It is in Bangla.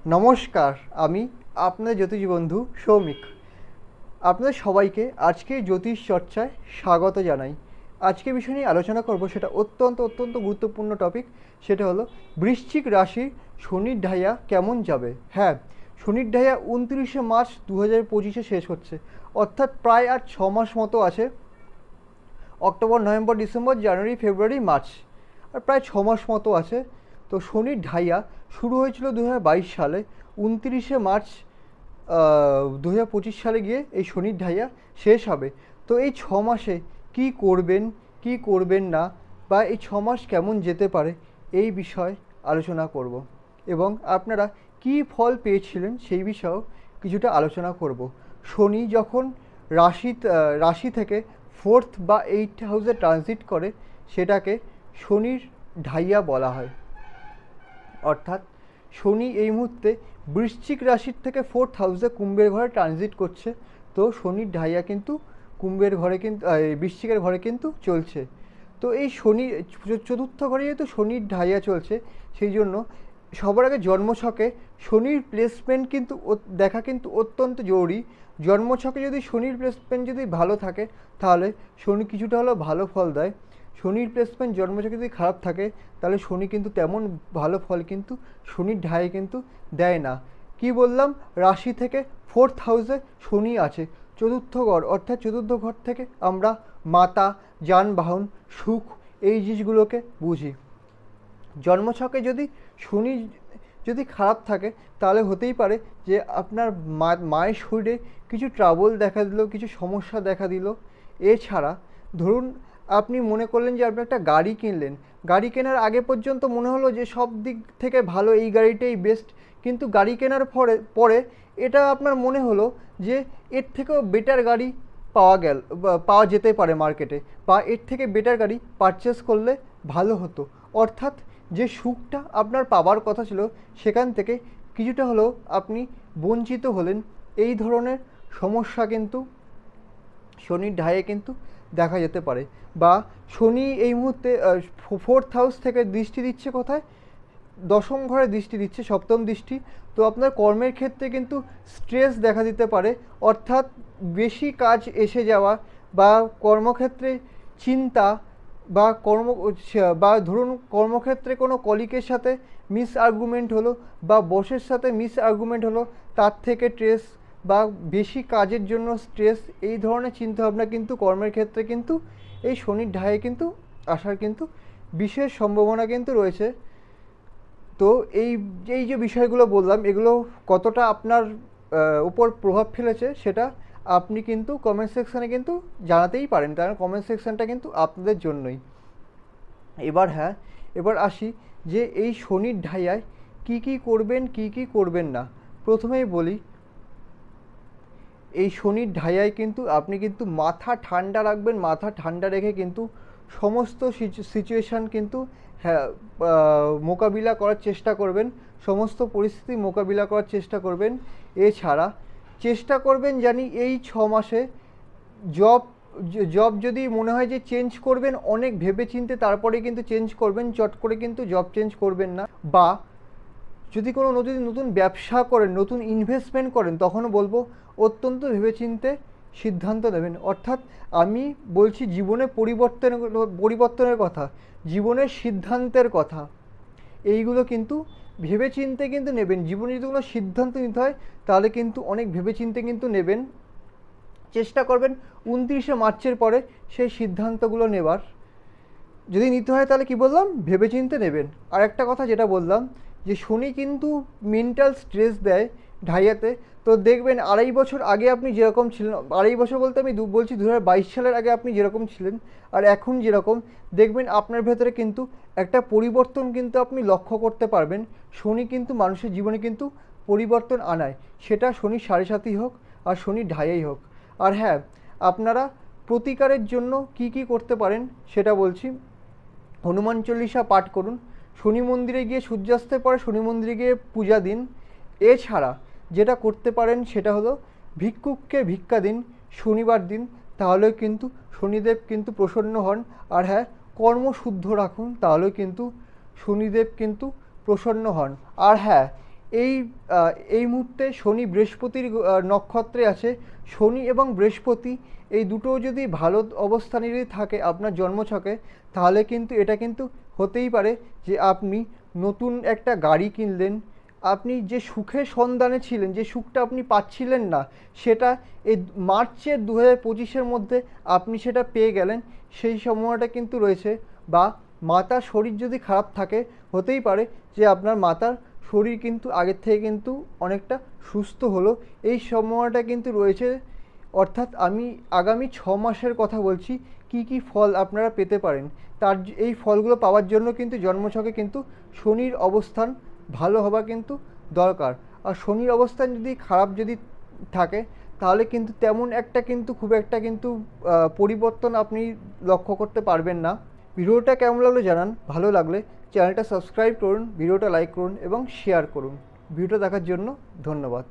নমস্কার, আমি আপনাদের জ্যোতিষ বন্ধু সৌমিক। আপনাদের সবাইকে আজকে জ্যোতিষ চর্চায় স্বাগত জানাই। আজকে বিষয় নিয়ে আলোচনা করব, সেটা অত্যন্ত গুরুত্বপূর্ণ টপিক। সেটা হলো বৃশ্চিক রাশির শনির ঢাইয়া কেমন যাবে। হ্যাঁ, শনির ঢাইয়া 29শে মার্চ 2025 শেষ হচ্ছে, অর্থাৎ প্রায় আর 6 মাস মতো আছে। অক্টোবর, নভেম্বর, ডিসেম্বর, জানুয়ারি, ফেব্রুয়ারি, মার্চ, আর প্রায় 6 মাস মতো আছে। তো শনির ঢাইয়া শুরু হয়েছিল 2022 সালে। 29শে মার্চ 2025 সালে গিয়ে এই শনির ঢাইয়া শেষ হবে। তো এই 6 মাসে কি করবেন, কি করবেন না, বা এই 6 মাস কেমন যেতে পারে, এই বিষয়ে আলোচনা করব। এবং আপনারা কি ফল পেয়েছিলেন সেই বিষয়েও কিছুটা আলোচনা করব। শনি যখন রাশি থেকে 4th বা 8th হাউসে ট্রানজিট করে, সেটাকে শনির ঢাইয়া বলা হয়। অর্থাৎ শনি এই মুহূর্তে বৃশ্চিক রাশির থেকে 4th হাউসে কুম্ভের ঘরে ট্রানজিট করছে। তো শনির ঢাইয়া কিন্তু কুম্ভের ঘরে কিন্তু বৃশ্চিকের ঘরে কিন্তু চলছে। তো এই শনি চতুর্থ ঘরে যেহেতু শনির ঢাইয়া চলছে, সেই জন্য সবার আগে জন্মছকে শনির প্লেসমেন্ট কিন্তু দেখা কিন্তু অত্যন্ত জরুরি। জন্মছকে যদি শনির প্লেসমেন্ট যদি ভালো থাকে, তাহলে শনি কিছুটা হলেও ভালো ফল দেয়। শনির প্লেসমেন্ট জন্মছকে যদি খারাপ থাকে, তাহলে শনি কিন্তু তেমন ভালো ফল কিন্তু শনির ঢাইয়ে কিন্তু দেয় না। কি বললাম, রাশি থেকে 4th হাউসে শনি আছে। চতুর্থ ঘর, অর্থাৎ চতুর্থ ঘর থেকে আমরা মাতা, যানবাহন, সুখ, এই জিনিসগুলোকে বুঝি। জন্মছকে যদি শনি যদি খারাপ থাকে, তাহলে হতেই পারে যে আপনার মায়ের শরীরে কিছু ট্রাবল দেখা দিল, কিছু সমস্যা দেখা দিল। এছাড়া ধরুন আপনি মনে করলেন যে আপনি একটা গাড়ি কিনলেন, গাড়ি কেনার আগে পর্যন্ত মনে হলো যে সব দিক থেকে ভালো, এই গাড়িটাই বেস্ট। কিন্তু গাড়ি কেনার পরে পরে এটা আপনার মনে হলো যে এর থেকেও বেটার গাড়ি পাওয়া যেতে পারে মার্কেটে, বা এর থেকে বেটার গাড়ি পারচেস করলে ভালো হতো। অর্থাৎ যে সুখটা আপনার পাওয়ার কথা ছিল, সেখান থেকে কিছুটা হলেও আপনি বঞ্চিত হলেন। এই ধরনের সমস্যা কিন্তু শনির ঢাইয়ে কিন্তু দেখা যেতে পারে। বা শনি এই মুহূর্তে 4th হাউস থেকে দৃষ্টি দিচ্ছে কোথায়, দশম ঘরে দৃষ্টি দিচ্ছে, সপ্তম দৃষ্টি। তো আপনার কর্মের ক্ষেত্রে কিন্তু স্ট্রেস দেখা দিতে পারে, অর্থাৎ বেশি কাজ এসে যাওয়া, বা কর্মক্ষেত্রে চিন্তা, বা বা ধরুন কর্মক্ষেত্রে কোনো কলিগের সাথে মিস আর্গুমেন্ট হলো, বা বসের সাথে মিস আর্গুমেন্ট হলো, তার থেকে স্ট্রেস, বা বেশি কাজের জন্য স্ট্রেস, এই ধরনের চিন্তাভাবনা কিন্তু কর্মের ক্ষেত্রে কিন্তু এই শনির ঢাইয়ে কিন্তু আসার কিন্তু বিশেষ সম্ভাবনা কিন্তু রয়েছে। তো এই এই যে বিষয়গুলো বললাম, এগুলো কতটা আপনার উপর প্রভাব ফেলেছে, সেটা আপনি কিন্তু কমেন্ট সেকশানে কিন্তু জানাতেই পারেন, কারণ কমেন্ট সেকশানটা কিন্তু আপনাদের জন্যই। এবার হ্যাঁ, এবার আসি যে এই শনির ঢাইয়ায় কি কি করবেন, কি কি করবেন না। প্রথমেই বলি, এই শনির ঢাইয়ায় কিন্তু আপনি কিন্তু মাথা ঠান্ডা রাখবেন। মাথা ঠান্ডা রেখে কিন্তু সমস্ত সিচুয়েশান কিন্তু হ্যাঁ মোকাবিলা করার চেষ্টা করবেন, সমস্ত পরিস্থিতি মোকাবিলা করার চেষ্টা করবেন। এছাড়া চেষ্টা করবেন জানি এই 6 মাসে জব জব যদি মনে হয় যে চেঞ্জ করবেন, অনেক ভেবেচিন্তে তারপরে কিন্তু চেঞ্জ করবেন, চট করে কিন্তু জব চেঞ্জ করবেন না। বা যদি কোনো নতুন ব্যবসা করেন, নতুন ইনভেস্টমেন্ট করেন, তখনও বলবো অত্যন্ত ভেবেচিন্তে সিদ্ধান্ত নেবেন। অর্থাৎ আমি বলছি জীবনে পরিবর্তনের কথা, জীবনের সিদ্ধান্তের কথা, এইগুলো কিন্তু ভেবেচিন্তে কিন্তু নেবেন। জীবনে যদি কোনো সিদ্ধান্ত নিতে হয়, তাহলে কিন্তু অনেক ভেবেচিন্তে কিন্তু নেবেন। চেষ্টা করবেন 29শে মার্চের পরে সেই সিদ্ধান্তগুলো নেবার। যদি নিতে হয় তাহলে কি বললাম, ভেবেচিন্তে নেবেন। আর একটা কথা যেটা বললাম, যে শনি কিন্তু মেন্টাল স্ট্রেস দেয় ঢাইয়াতে। তো দেখবেন 2.5 বছর আগে আপনি যেরকম ছিলেন, 2.5 বছর বলতে আমি বলছি 2022 সালের আগে আপনি যেরকম ছিলেন আর এখন যেরকম, দেখবেন আপনার ভেতরে কিন্তু একটা পরিবর্তন কিন্তু আপনি লক্ষ্য করতে পারবেন। শনি কিন্তু মানুষের জীবনে কিন্তু পরিবর্তন আনায়, সেটা শনির 7.5ই হোক আর শনির ঢাইয়াই হোক। আর হ্যাঁ, আপনারা প্রতিকারের জন্য কি কি করতে পারেন সেটা বলছি। হনুমান চল্লিশা পাঠ করুন, শনি মন্দিরে গিয়ে সূর্যাস্তের পরে শনি মন্দিরে গিয়ে পূজা দিন। এছাড়া যেটা করতে পারেন সেটা হলো ভিক্ষুককে ভিক্ষা দিন শনিবার দিন, তাহলেও কিন্তু শনিদেব কিন্তু প্রসন্ন হন। আর হ্যাঁ, কর্ম শুদ্ধ রাখুন, তাহলেও কিন্তু শনিদেব কিন্তু প্রসন্ন হন। আর হ্যাঁ, এই এই মুহূর্তে শনি বৃহস্পতির নক্ষত্রে আছে। শনি এবং বৃহস্পতি এই দুটো যদি ভালো অবস্থানে যদি থাকে আপনার জন্মছকে, তাহলে কিন্তু এটা কিন্তু হতেই পারে যে আপনি নতুন একটা গাড়ি কিনলেন। আপনি যে সুখের সন্ধানে ছিলেন, যে সুখটা আপনি পাচ্ছিলেন না, সেটা এই মার্চের 2025-এর মধ্যে আপনি সেটা পেয়ে গেলেন, সেই সময়টা কিন্তু রয়েছে। বা মাতার শরীর যদি খারাপ থাকে, হতেই পারে যে আপনার মাতার শরীর কিন্তু আগের থেকে কিন্তু অনেকটা সুস্থ হলো, এই সময়টা কিন্তু রয়েছে। অর্থাৎ আমি আগামী 6 মাসের কথা বলছি, কি কি ফল আপনারা পেতে পারেন। এই ফলগুলো পাওয়ার জন্য কিন্তু জন্মছকে কিন্তু শনির অবস্থান ভালো হওয়া কিন্তু দরকার। আর শনির অবস্থান যদি খারাপ যদি থাকে, তাহলে কিন্তু তেমন একটা কিন্তু খুব একটা কিন্তু পরিবর্তন আপনি লক্ষ্য করতে পারবেন না। ভিডিওটা কেমন লাগলো জানান। ভালো লাগলে চ্যানেলটা সাবস্ক্রাইব করুন, ভিডিওটা লাইক করুন এবং শেয়ার করুন। ভিডিওটা দেখার জন্য ধন্যবাদ।